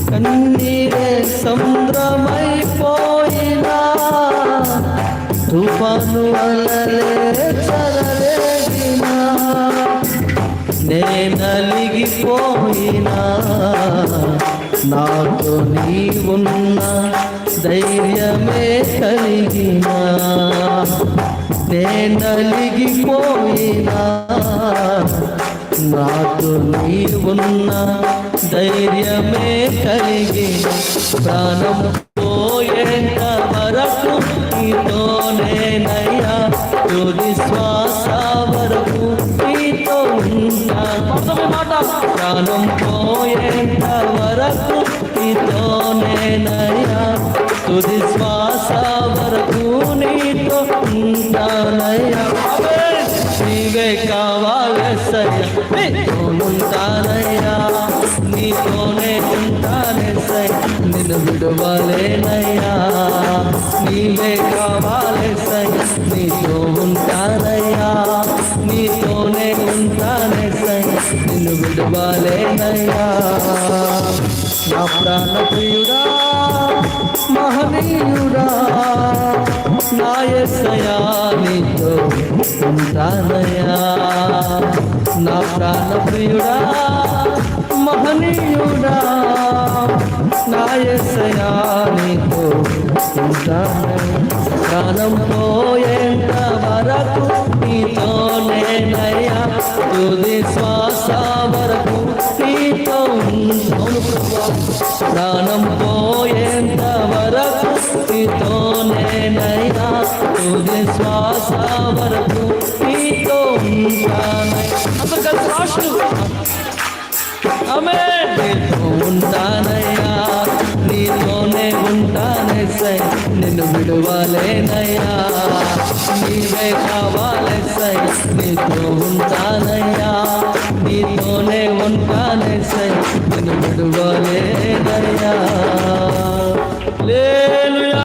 కన్నీరే సముద్రమైపోయినా, తుఫాను అలలే చెలరేగినా, నేనలిగిపోయినా, నాతో నీవున్న ధైర్యమే కలిగినా, నేనలిగిపోయినా, నాతో నీవున్న ధైర్యమే కలిగిన, ప్రాణం పోయేంత వరకు నీతోనేనయ్యా, తుది శ్వాస వరకు నీతో ఉంటా. ప్రాణం పోయేంత వరకు నీతోనేనయ్యా, తుది శ్వాస వరకు నీతో ఉంటానయ్యా. నీవే కావాలెస్సయ్యా, నీతో ఉంటానయ్యా, నీతోనే ఉంటానెస్సయ్యా, నిన్ను విడువలేనయ్యా. నీవే కావాలెస్సయ్యా, నీతో ఉంటానయ్యా, నీతోనే ఉంటానెస్సయ్యా, నిన్ను విడువలేనయ్యా. నా ప్రాణ ప్రియుడా, మహనీయుడా, నా యేసయ్యా, నీతో ఉంటానయ్యా. నా ప్రాణ ప్రియుడా, మహనీయుడా, నా యేసయ్యా, నీతో ఉంటానయ్యా. ప్రాణం పోయేంత వరకు నీతోనేనయ్యా, తుది శ్వాస వరకు నీతో ఉంటాను. ప్రాణం పోయేంత వరకు నీతోనేనయ్యా, తుది శ్వాస వరకు నీతో ఉంటానయ్యా. నీతో ఉంటానయ్యా, నీతోనే ఉంటానెస్సయ్యా, నిన్ను విడువలేనయ్యా. నీవే కావాలెస్సయ్యా, నీతో ఉంటానయ్యా, నీతోనే ఉంటానెస్సయ్యా, నిన్ను విడువలేనయ్యా.